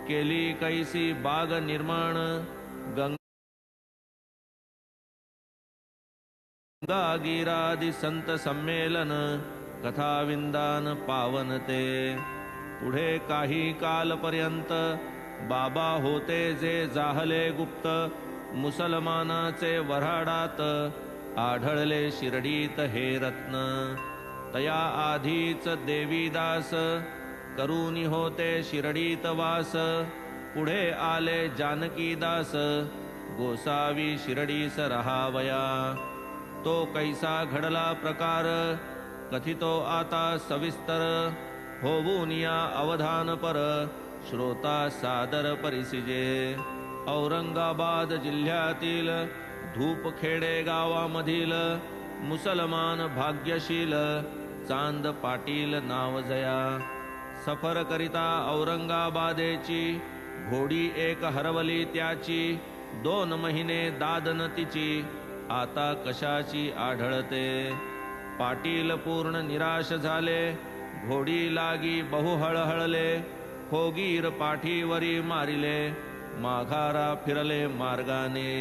केली कैसी बाग निर्माण गंगागीरादि संत संमेलन कथाविंदान पावन ते पुढे काही कालपर्यंत बाबा होते जे जाहले गुप्त मुसलमानाचे वऱ्हाडात आढळले शिर्डीत हे रत्न तया आधीच देवीदास करुणी होते शिर्डीत वास पुढे आले जानकीदास गोसावी शिर्डीस रहावया तो कैसा घडला प्रकार कथितो आता सविस्तर होऊन या अवधान पर श्रोता सादर परिसिजे औरंगाबाद जिल्ह्यातील धूपखेडे गावामधील मुसलमान भाग्यशील चांद पाटील नाव जया सफर करिता औरंगाबादेची घोडी एक हरवली त्याची 2 महिने दादन तिची आता कशाची आढळते पाटील पूर्ण निराश झाले घोडी लागी बहु हळहळले खोगीर पाठीवरी मारिले माघारा फिरले मार्गाने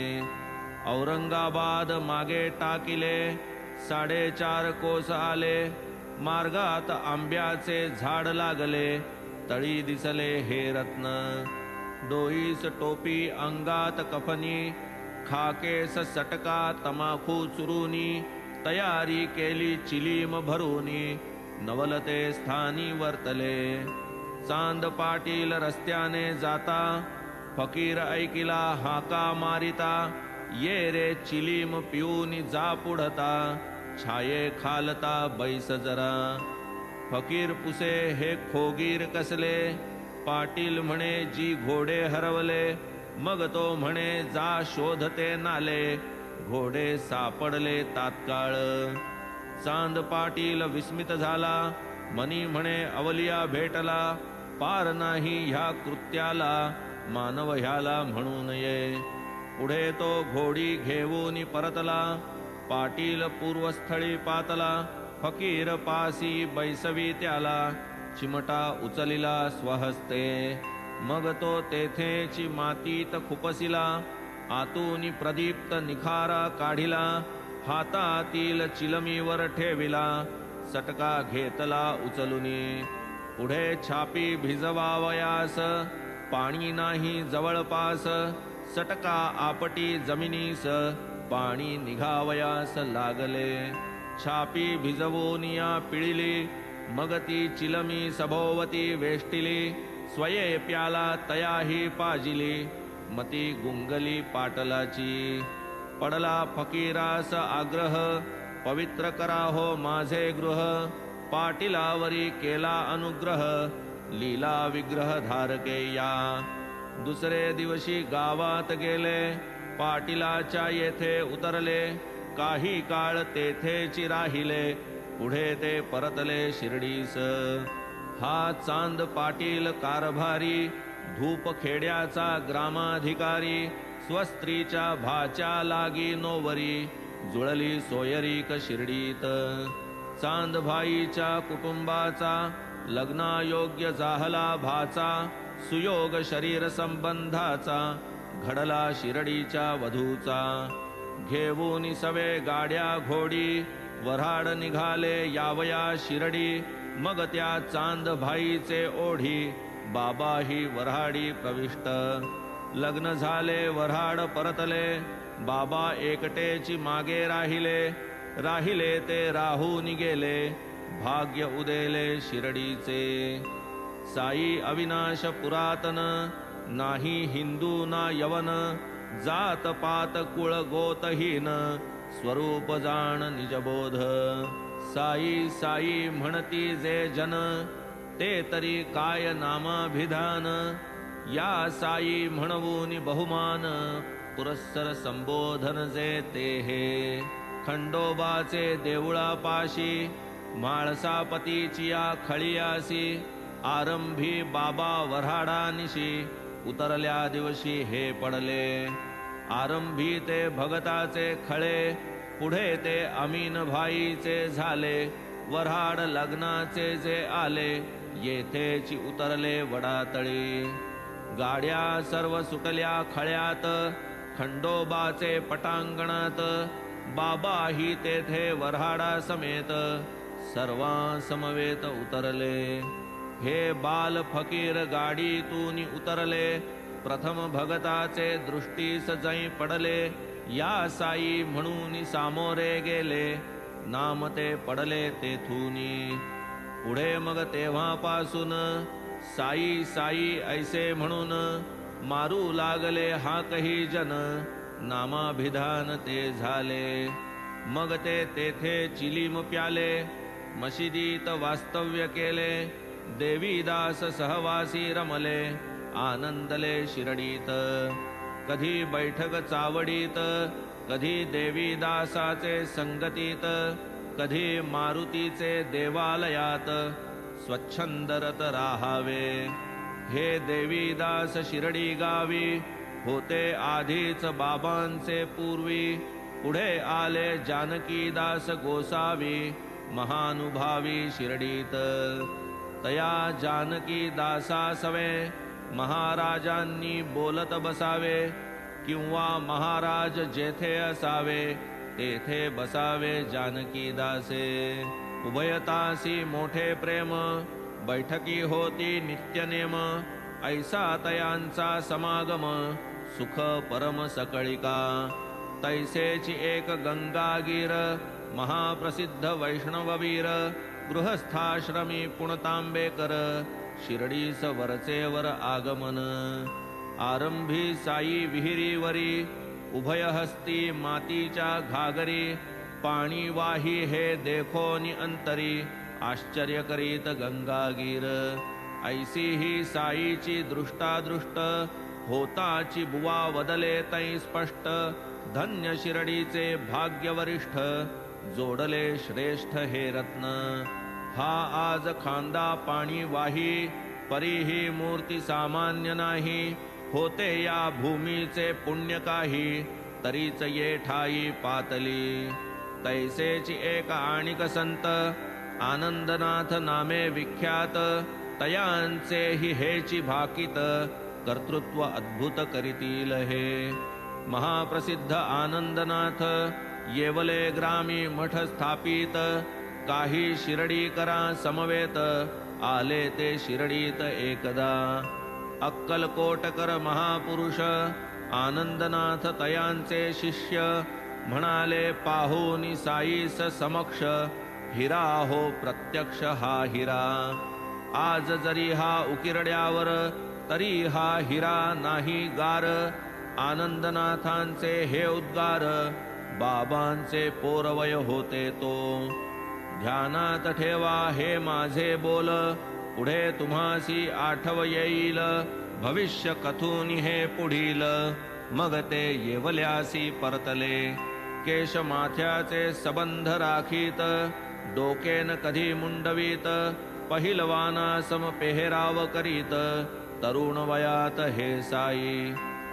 औरंगाबाद मागे टाकिले 4.5 कोस आले मार्गात आंब्याचे झाड लागले तळी दिसले हे रत्न डोईस टोपी अंगात कफनी खाकेस सटका तमाखू चुरुनी तयारी केली चिलीम भरूनी नवलते स्थानी वर्तले चांद पाटील रस्त्याने जाता फकीर ऐकिला हाका मारिता ये रे चिलीम पिऊनी जा पुढता छाये खालता बैस जरा फकीर पुसे हे खोगीर कसले पाटील म्हणे जी घोडे हरवले मग तो म्हणे जा शोधते नाले घोडे सापडले तात्काळ चांद पाटील विस्मित झाला मनी म्हणे अवलिया भेटला पार नाही ह्या कृत्याला मानव ह्याला म्हणू नये पुढे तो घोडी घेऊन परतला पाटील पूर्वस्थळी पातला फकीर पासी बैसवी त्याला चिमटा उचलिला स्वहस्ते मग तो तेथेची मातीत खुपसिला आतून प्रदीप्त निखारा काढिला हातातील चिलमीवर ठेविला सटका घेतला उचलुनी पुढे छापी भिजवावयास पाणी नाही जवळपास सटका आपटी जमिनीस पाणी निघावयास लागले छापी भिजवून या पिळिली मग ती चिलमी सभोवती वेष्टिली स्वये प्याला तयाही पाजिली मती गुंगली पाटलाची पडला फकीरास आग्रह पवित्र करा हो माझे गृह पाटीलावरी केला अनुग्रह लीला विग्रह धारके या दुसरे दिवशी गावात गेले पाटीलाच्या येथे उतरले काही काळ तेथेची राहिले पुढे ते परतले शिर्डीस हा चांद पाटील कारभारी धूप खेड्याचा ग्रामाधिकारी स्वस्त्रीच्या भाच्या लागी नोवरी जुळली सोयरीक शिर्डीत चांदभाईच्या कुटुंबाचा लग्नायोग्य जाहला भाचा सुयोग शरीर संबंधाचा घडला शिर्डीच्या वधूचा घेऊन सवे गाड्या घोडी वऱ्हाड निघाले यावया शिर्डी मग त्या चांदभाईचे ओढी बाबाही वऱ्हाडी प्रविष्ट लग्न झाले वऱ्हाड परतले बाबा एकटेची मागे राहिले ते राहून गेले भाग्य उदेले शिर्डीचे साई अविनाश पुरातन नाही हिंदू ना यवन जात पात कुळ गोतहीन स्वरूप जाण निजबोध साई साई म्हणती जे जन ते तरी काय नामाभिधान या साई म्हणवून बहुमान पुरस्सर संबोधन जे ते हे खंडोबाचे देऊळापाशी म्हाळसापतीची या खळीयासी आरंभी बाबा वऱ्हाडानिशी उतरल्या दिवशी हे पडले आरंभी ते भगताचे खळे पुढे ते अमीन भाईचे झाले वऱ्हाड लग्नाचे जे आले येथेची उतरले वडातळी गाड्या सर्व सुटल्या खळ्यात, खंडोबाचे पटांगणात, बाबाही तेथे वऱ्हाडा समेत, सर्वांसमवेत उतरले. हे बाल फकीर गाडीतून उतरले, प्रथम भगताचे दृष्टीस जै पडले. या साई म्हणून सामोरे गेले, नाम ते पडले तेथूनी. पुढे मग तेव्हापासून साई साई ऐसे म्हणून मारू लागले हाकही जन, नामाभिधान ते झाले. मग ते तेथे चिलीम प्याले, मशिदीत वास्तव्य केले. देवीदास सहवासी रमले, आनंदले शिरडीत. कधी बैठक चावडीत, कधी देवीदासाचे संगतीत, कधी मारुतीचे देवालयात स्वच्छंदरत राहावे. हे देवीदास शिरडी गावी होते आधीच बाबांचे पूर्वी. पुढे आले जानकीदास गोसावी, महानुभावी शिरडीत. तया जानकीदासासवे महाराजांनी बोलत बसावे, किंवा महाराज जेथे असावे तेथे बसावे जानकीदासे. उभयतासी मोठे प्रेम, बैठकी होती नित्यनेम. ऐसा तयांचा समागम, सुख परम सकळिका. तैसेची एक गंगागीर, महाप्रसिद्ध वैष्णववीर. गृहस्थाश्रमी पुणतांबेकर, शिर्डीस वरचेवर आगमन. आरंभी साई विहिरीवरी, उभयहस्ती मातीच्या घागरी. पाणी वाही हे देखोनी अंतरी, आश्चर्य करीत गंगागीर. ऐसी ही साईची दृष्टादृष्ट, होताची बुवा वदले तै स्पष्ट. धन्य शिर्डीचे भाग्यवरिष्ठ, जोडले श्रेष्ठ हे रत्न. हा आज खांदा पाणी वाही, परीही मूर्ती सामान्य नाही. होते या भूमीचे पुण्य काही, तरीच ये ठाई पातली. तैसेची एक आणिक संत, आनंदनाथ नामे विख्यात. तयांचे हि हेची भाकीत, कर्तृत्व अद्भुत करीतील हे. महाप्रसिद्ध आनंदनाथ, येवले ग्रामी मठ स्थापित. काही शिर्डीकरा समवेत, आले ते शिर्डीत एकदा. अक्कलकोटकर महापुरुष, आनंदनाथ तयांचे शिष्य. म्हणाले पाहुनी साईस समक्ष, हिरा हो प्रत्यक्ष हा हिरा. आज जरी हा उकिरड्यावर, तरी हा हिरा नाही गार. आनंदनाथांचे हे उद्गार, बाबांचे पोरवय होते तो. ध्यानात ठेवा हे माझे बोल, पुढे तुम्हासी आठव येईल. भविष्य कथून हे पुढील, मग ते येवल्यासी परतले. केश माथ्याचे सबंध राखीत, डोकेन कधी मुंडवीत. पहिलवाना सम पेहराव करीत, तरुण वयात हे साई.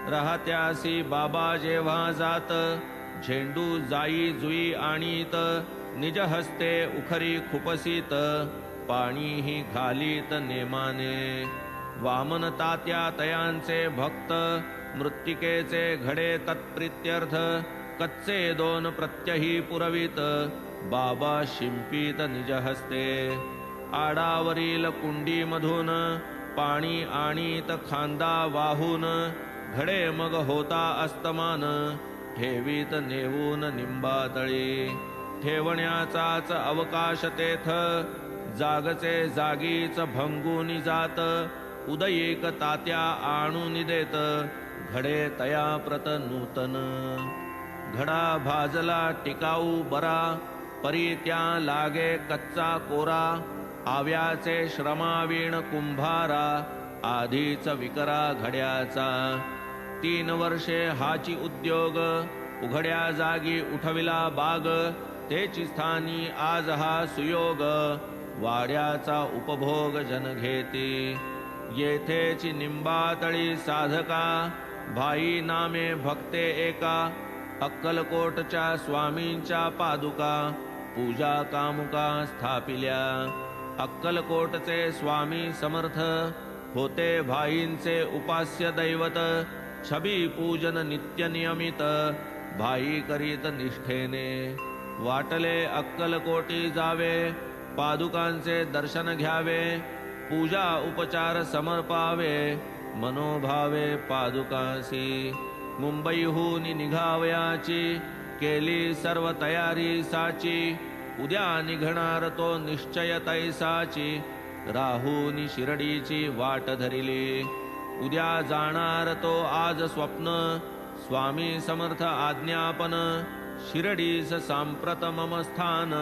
राहत्यासी बाबा जेव्हा जात, झेंडू जाई जुई आणीत. निज हस्ते उखरी खुपसीत, पाणीही घालीत नेमाने. वामन तात्या तयांचे भक्त, मृत्तिकेचे घडे तत्प्रित्यर्थ. कच्चे दोन प्रत्यही पुरवित, बाबा शिंपीत निज हस्ते. आडावरील कुंडीमधून पाणी आणीत खांदा वाहून. घडे मग होता अस्तमान, ठेवीत नेवून निंबातळी. ठेवण्याचाच अवकाश तेथ, जागचे जागीच भंगून जात. उदयीक तात्या आणून देत, घडे तया प्रत नूतन. घडा भाजला टिकाऊ बरा, परी त्या लागे कच्चा कोरा. आव्याचे श्रमावीण कुंभारा, आधीच विकरा घड्याचा. 3 वर्षे हाची उद्योग, उघड्या जागी उठविला बाग. तेची स्थानी आज हा सुयोग, वाड्याचा उपभोग जन घेती. येथेची निंबातळी साधका, भाई नामे भक्ते एका. अक्कलकोटच्या स्वामींच्या पादुका, पूजा कामुका स्थापिल्या. अक्कलकोटचे स्वामी समर्थ, होते भाईंचे उपास्य दैवत छबी पूजन नित्य नियमित भाई करीत निष्ठेने वाटले अक्कलकोटी जावे पादुकांचे दर्शन घ्यावे पूजा उपचार समर्पावे मनोभावे पादुकासी मुंबईहून निघावयाची केली सर्व तयारी साची उद्या निघणार तो निश्चय तैसाची राहून शिर्डीची वाट धरिली उद्या जाणार तो आज स्वप्न स्वामी समर्थ आज्ञापन शिर्डीस सांप्रत मम स्थान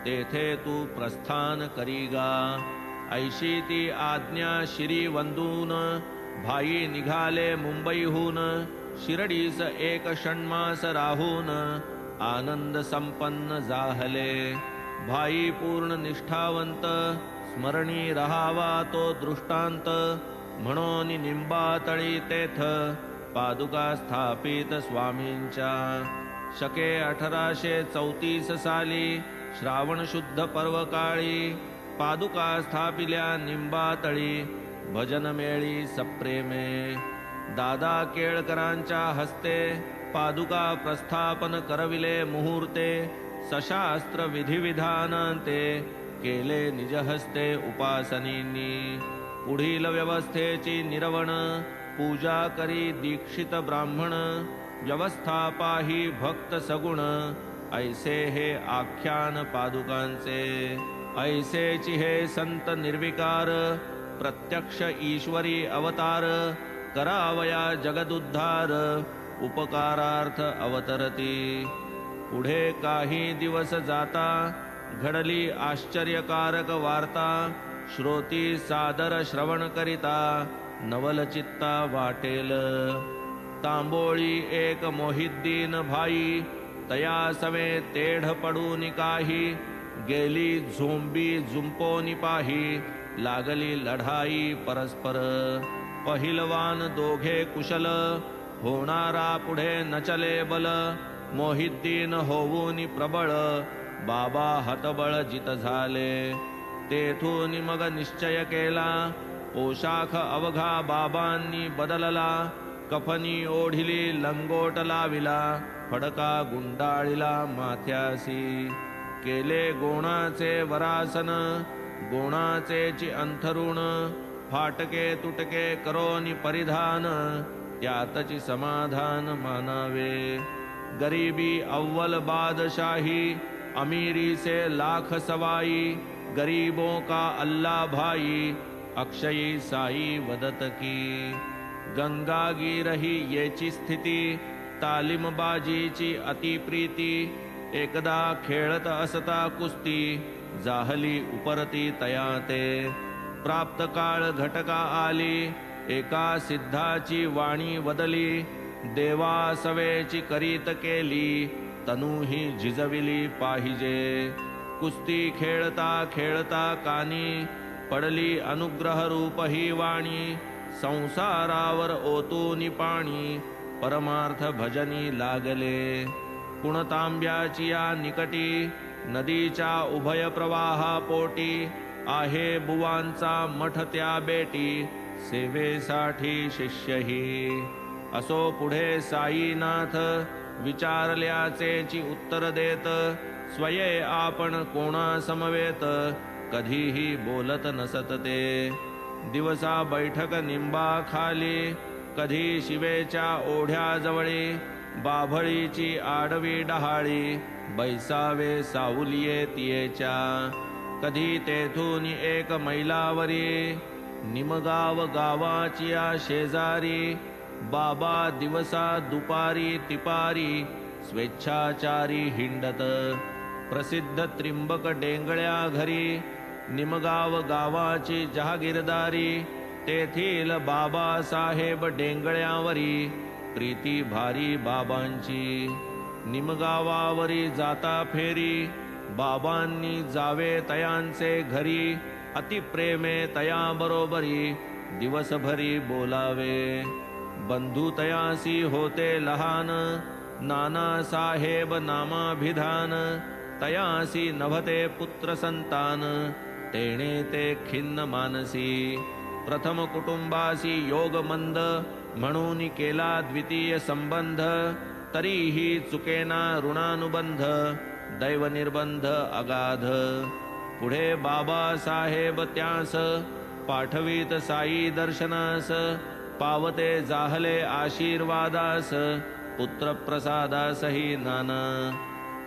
तेथे तू प्रस्थान करीगा ऐशी ती आज्ञा शिरी वंदून भाई निघाले मुंबईहून शिर्डीस एक षण्मास राहून आनंद संपन्न जाहले भाई पूर्ण निष्ठावंत स्मरणी रहावा तो दृष्टांत म्हणून निंबातळी तेथ पादुका स्थापित स्वामींच्या शके 1834 साली श्रावण शुद्ध पर्व काळी पादुका स्थापिल्या निंबातळी भजन मेळी सप्रेमे दादा केळकरांच्या हस्ते पादुका प्रस्थापन करविले मुहूर्ते सशास्त्र विधिविधानांते केले निजहस्ते उपासनींनी पुढील व्यवस्थेची निर्वण पूजा करी दीक्षित ब्राह्मण व्यवस्थापाही भक्त सगुण ऐसे हे आख्यान पादुकांचे ऐसेची हे संत निर्विकार प्रत्यक्ष ईश्वरी अवतार करावया जगदुद्धार उपकारार्थ अवतरती पुढे काही दिवस जाता घडली आश्चर्यकारक वार्ता श्रोती सादर श्रवण करिता नवलचित्ता वाटेल तांबोळी एक मोहिद्दीन भाई तया सवे तेढ पडून काही गेली झोंबी जुंपोनी पाही लागली लढाई परस्पर पहिलवान दोघे कुशल होणारा पुढे नचले बल मोहिद्दीन होऊन प्रबळ बाबा हतबळ जित झाले तेथून मग निश्चय केला पोशाख अवघा बाबांनी बदलला कफनी ओढिली लंगोट लाविला फडका गुंडाळिला माथ्यासी केले गोणाचे वरासन गोणाचेची अंथरुण फाटके तुटके करोनी परिधान त्यातची समाधान मानावे गरीबी अव्वल बादशाही अमीरी से लाख सवाई गरीबों का अल्लाह भाई अक्षयी साई वदत की गंगागी रही येची स्थिती तालीमबाजीची अतिप्रीती एकदा खेळत असता कुस्ती जाहली उपरती तयाते प्राप्त काळ घटका आली एका सिद्धाची वाणी वदली देवा सवेची करीत केली तनूही झिजविली पाहिजे कुस्ती खेळता खेळता कानी पडली अनुग्रह रूप ही वाणी संसारावर ओतूनी पाणी परमार्थ भजनी लागले कुणतांब्याची या निकटी नदीच्या उभय प्रवाहा पोटी आहे बुवांचा मठ त्या बेटी सेवेसाठी शिष्यही असो पुढे साईनाथ विचारल्याचेची उत्तर देत स्वये आपण कोणा समवेत कधीही बोलत नसत ते दिवसा बैठक निंबा खाली कधी शिवेच्या ओढ्याजवळी बाभळीची आडवी डहाळी बैसावे सावलिये तियेच्या कधी तेथून एक मैलावरी निमगाव गावाची शेजारी बाबा दिवसा दुपारी तिपारी स्वेच्छाचारी हिंडत प्रसिद्ध त्रिंबक डेंगळ्या घरी निमगाव गावाची जहागीरदारी तेथील बाबासाहेब डेंगळ्यावरी प्रीती भारी बाबांची निमगावावरी जाता फेरी बाबांनी जावे तयांचे घरी अतिप्रेमे तया बरोबरी दिवसभरी बोलावे बंधू तयासी होते लहान नाना साहेब नामाभिधान तयासी नभते पुत्र संतान तेणे ते खिन्न मानसी प्रथम कुटुंबासी योग मंद म्हणून केला द्वितीय संबंध तरीही चुकेना ऋणानुबंध दैव निर्बंध अगाध पुढे बाबा साहेब त्यास पाठवीत साई दर्शनास पावते जाहले आशीर्वादास पुत्र प्रसादासही नाना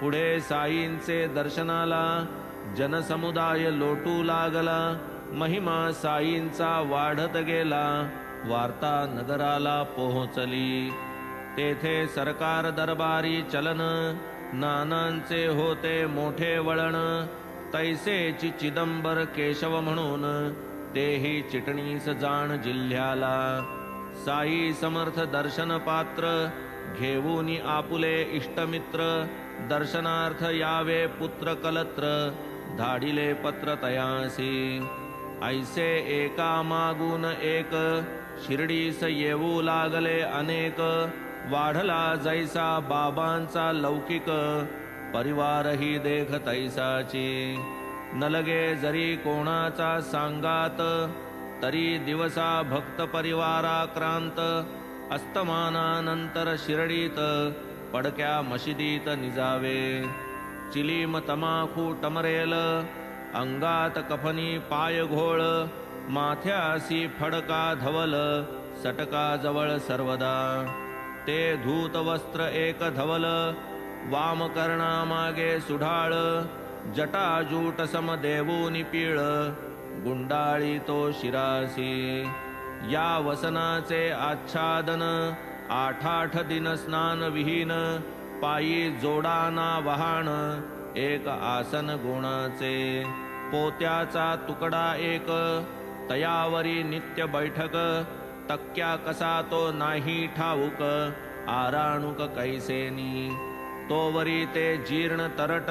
पुढे साईंचे दर्शनाला जनसमुदाय लोटू लागला महिमा साईंचा वाढत गेला वार्ता नगराला पोहोचली तेथे सरकार दरबारी चलन नानांचे होते मोठे वळण तैसेची चिदंबर केशव म्हणून तेही चिटणीस जाण जिल्ह्याला साई समर्थ दर्शन पात्र घेऊनी आपुले इष्टमित्र दर्शनार्थ यावे पुत्र कलत्र धाडिले पत्र तयासी ऐसे एका मागून एक शिर्डीस येऊ लागले अनेक वाढला जैसा बाबांचा लौकिक परिवारही देख तैसाची न लगे जरी कोणाचा सांगात तरी दिवसा भक्त परिवाराक्रांत अस्तमानानंतर शिर्डीत पडक्या मशिदीत निजावे चिलीम तमाखू टमरेल अंगात कफनी पाय घोळ माथ्यासी फडका धवल सटका जवळ सर्वदा ते धूत वस्त्र एक धवल वामकर्णा मागे सुढाळ जटाजूट सम देवूनि पीळ गुंडाळी तो शिरासी या वसनाचे आच्छादन आठ दिन स्नान विहीन पायी जोडाना वहाण एक आसन गुणाचे पोत्याचा तुकडा एक तयावरी नित्य बैठक तक्क्या कसा तो नाही ठाऊक आराणुक कैसेनी तोवरी ते जीर्ण तरट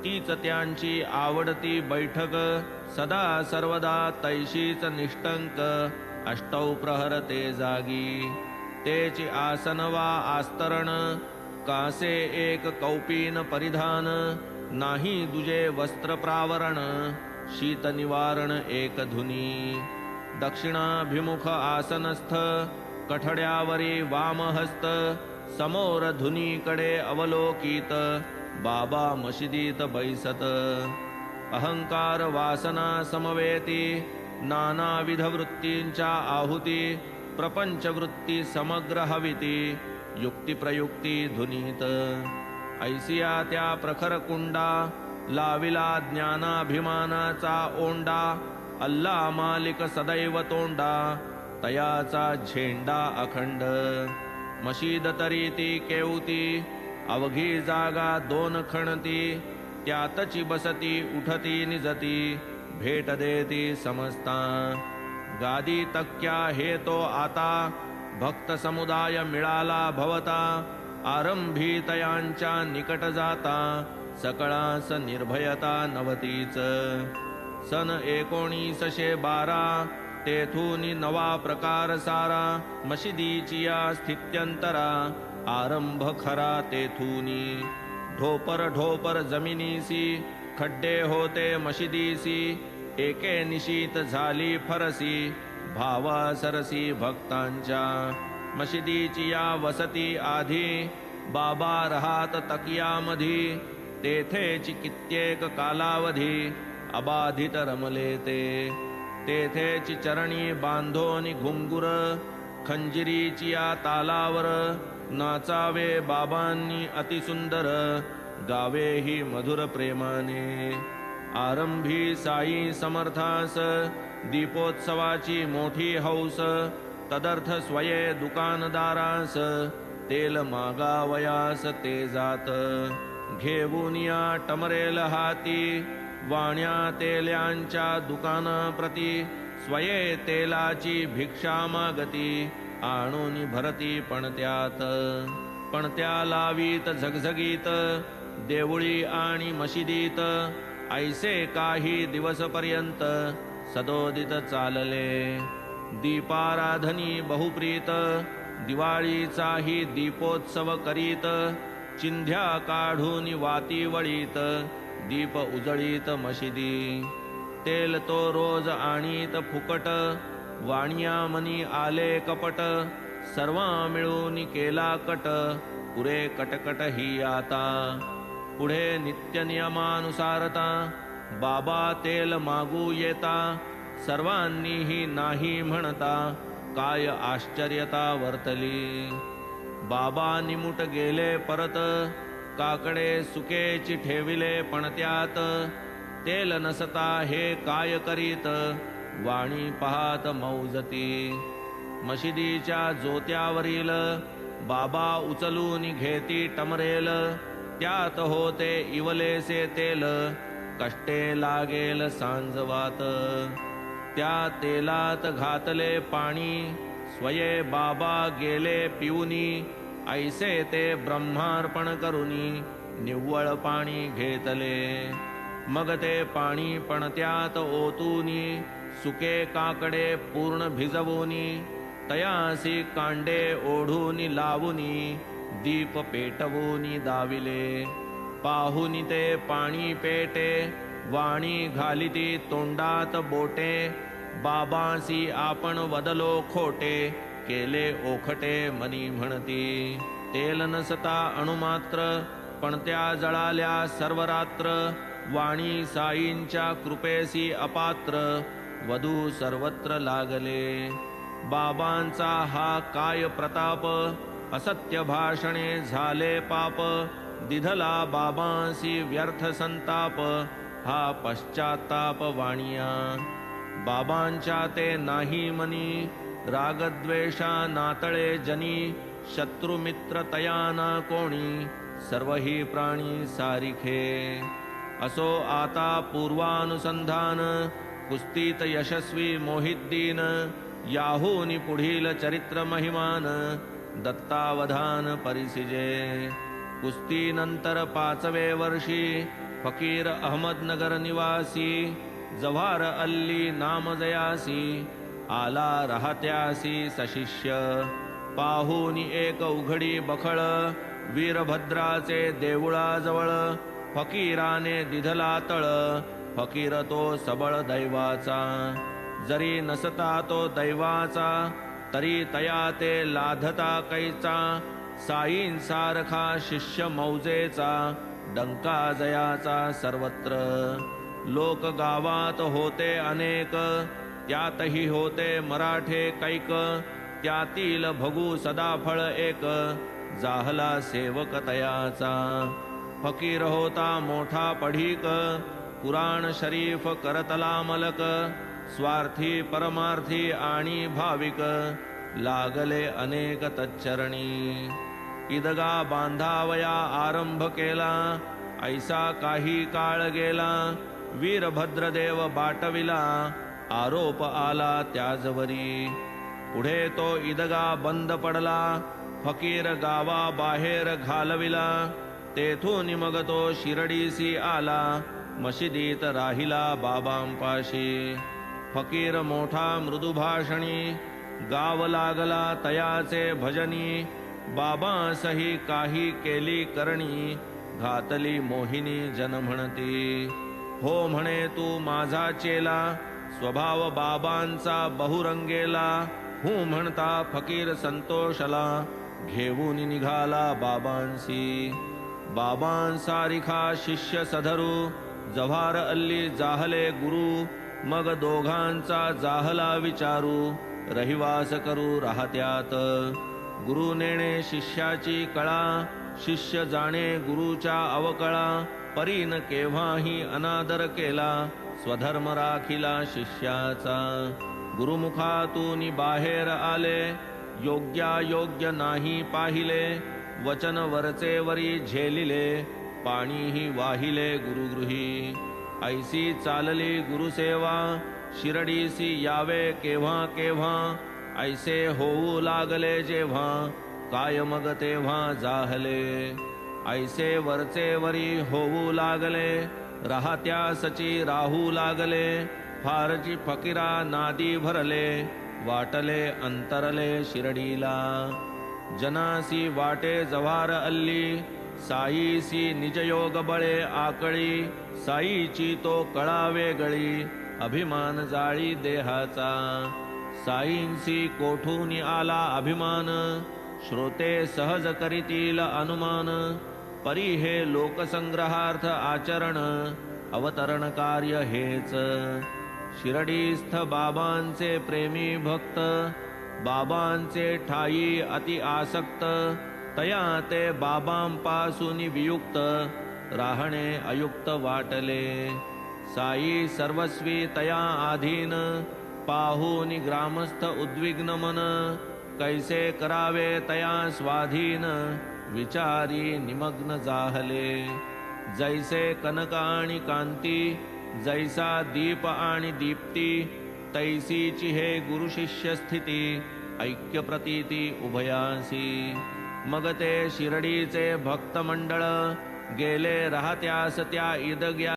तीच त्यांची आवडती बैठक सदा सर्वदा तैशीच निष्टंक अष्टौ प्रहर ते जागी तेची आसन वा आस्तरण कासे एक कौपीन परिधान नाही दुजे वस्त्र प्रावरण शीत निवारण एक धुनी दक्षिणाभिमुख आसनस्थ कठड्यावरी वामहस्त समोर धुनीकडे अवलोकित बाबा मशिदीत बैसत अहंकार वासना समवेती नानाविध वृत्तींच्या आहुती प्रपंच वृत्ती समग्र हविती युक्ती प्रयुक्ती धुनीत ऐसिया त्या प्रखर कुंडा लाविला ज्ञानाभिमानाचा ओंडा अल्ला मालिक सदैव तोंडा तयाचा झेंडा अखंड मशीद तरी ती केवती अवघी जागा दोन खणती त्यातची बसती उठती निजती भेट देती समजता गादी तक्क्या हे तो आता भक्त समुदाय मिळाला भवता आरंभी तयांच्या निकट जाता सकळास निर्भयता नवतीच सन 1912 तेथून नवा प्रकार सारा मशिदीची या स्थित्यंतरा आरंभ खरा तेथूनी ढोपर ढोपर जमिनीसी खड्डे होते मशिदीसी एके निशीत झाली फरसी भावा सरसी भक्तांच्या मशिदीची या वसती आधी बाबा राहात तकियामधी तेथेची कित्येक कालावधी अबाधित रमले ते तेथेची चरणी बांधोनी घुंगुर खंजिरीची या तालावर नाचावे बाबांनी अतिसुंदर गावे ही मधुर प्रेमाने आरंभी साई समर्थास दीपोत्सवाची मोठी हौस तदर्थ स्वये दुकानदारास तेल मागावयास ते जात घेऊन या टमरेल हाती वाण्या तेल्यांच्या दुकानाप्रती स्वये तेलाची भिक्षा मागती आणून भरती पणत्या लावीत झगझगीत देवळी आणि मशिदीत ऐसे काही दिवसपर्यंत सदोदित चालले दीपाराधनी बहुप्रीत दिवाळीचाही दीपोत्सव करीत चिंध्या काढून वाती वळीत दीप उजळीत मशिदी तेल तो रोज आणीत फुकट वाणिया मनी आले कपट, सर्वा मिळून केला कट, पुरे कटकट ही आता. पुढे नित्य नियमानुसारता, बाबा तेल मागू येता, सर्वांनीही नाही म्हणता, काय आश्चर्यता वर्तली. बाबा निमुट गेले परत, काकडे सुकेची ठेविले पणत्यात, तेल नसता हे काय करीत, वाणी पाहात मौजती. मशिदीच्या जोत्यावरील बाबा उचलून घेती टमरेल, त्यात होते इवलेसे तेल, कष्टे लागेल सांजवात. त्या तेलात घातले पाणी, स्वये बाबा गेले पिऊनी, ऐसे ते ब्रह्मार्पण करुनी, निव्वळ पाणी घेतले. मग ते पाणी पणत्यात ओतूनी, सुके काकडे पूर्ण भिजवूनी, तयासी कांडे ओढूनी लावूनी, दीप पेटवूनी दाविले. पाहुनी ते पाणी पेटे, वाणी घालिती तोंडात बोटे, बाबांसी आपण वदलो खोटे, केले ओखटे मनी म्हणती. तेल नसता अणुमात्र, पण त्या जळाल्या सर्व रात्र, वाणी साईंच्या कृपेसी अपात्र, वधू सर्वत्र लागले. बाबांचा हा काय प्रताप, असत्य भाषणे झाले पाप, दिधला बाबांसी व्यर्थ संताप, हा पश्चाताप वाणिया. बाबांच्या ते नाही मनी, रागद्वेषा नातळे जनी, शत्रुमित्र तयाना कोणी, सर्वही प्राणी सारिखे. असो आता पूर्वानुसंधान, कुस्तीत यशस्वी मोहिद्दीन, याहूनी पुढील चरित्र महिमान, दत्तावधान परिसिजे. कुस्तीनंतर 5वे वर्षी, फकीर अहमदनगर निवासी, जव्हार अल्ली नामजयासी, आला राहत्यासी सशिष्य. पाहूनी एक उघडी बखळ, वीरभद्राचे देऊळाजवळ, फकीराने दिधला तळ, फकीर तो सबळ दैवाचा. जरी नसता तो दैवाचा, तरी तया ते लाधता कैचा, साईंसारखा शिष्य मौजेचा, डंका जयाचा सर्वत्र. लोक गावात होते अनेक, त्यातही होते मराठे कैक, त्यातील भगू सदाफळ एक, जाहला सेवक तयाचा. फकीर होता मोठा पढीक, कुराण शरीफ करतला मलक, स्वार्थी परमार्थी आणि भाविक, लागले अनेक तच्चरणी. इदगा बांधावया आरंभ केला, ऐसा काही काळ गेला, वीरभद्रदेव बाटविला, आरोप आला त्याजवरी. पुढे तो इदगा बंद पडला, फकीर गावा बाहेर घालविला, तेथून मग तो शिरडीसी आला, मशिदीत राहिला बाबांपाशी. फकीर मोठा मृदुभाषणी, गाव लागला तयाचे भजनी, बाबांसही काही केली करणी, घातली मोहिनी जन म्हणती. हो म्हणे तू माझा चेला, स्वभाव बाबांचा बहुरंगेला, हूं म्हणता फकीर संतोषला, घेऊन निघाला बाबांसी. बाबांसारिखा शिष्य सधरू, जव्हार अल्ली जाहले गुरु, मग दोघांचा जाहला विचारू, रहिवास करू राहत्यात. गुरु नेणे शिष्याची कळा, शिष्य जाणे गुरुच्या अवकळा, परीन केव्हाही अनादर केला, स्वधर्म राखिला शिष्याचा. गुरुमुखातून बाहेर आले, योग्यायोग्य नाही पाहिले, वचन वरचे वरी झेलिले, पाणीही वाहिले गुरुगृही. ऐसी चालली गुरुसेवा, शिरडीसी यावे केव्हा केव्हा, ऐसे होऊ लागले जेव्हा, काय मग तेव्हा जाहले. ऐसे वरचे वरी होऊ लागले, राहत्या सची राहू लागले, फारची फकीरा नादी भरले, वाटले अंतरले शिरडीला. जनासी वाटे जव्हार अल्ली, साईसी निजयोग बळे आकळी, साईची तो कळा वेगळी, अभिमान जाळी देहाचा. साईंसी कोठून आला अभिमान श्रोते सहज करीतील अनुमान परी हे लोकसंग्रहार्थ आचरण अवतरण कार्य हेच शिर्डीस्थ बाबांचे प्रेमी भक्त बाबांचे ठाई अति आसक्त तया ते बाबांपासून वियुक्त राहणे अयुक्त वाटले साई सर्वस्वी तया आधीन पाहून ग्रामस्थ उद्विग्न मन कैसे करावे तया स्वाधीन विचारी निमग्न जाहले जैसे कनक आणि कांती जैसा दीप आणि दीप्ती तैसीची हे गुरु शिष्य स्थिती ऐक्य प्रतीती उभयासी मग ते शिर्डीचे भक्त मंडळ गेले राहत्यास त्या इदग्या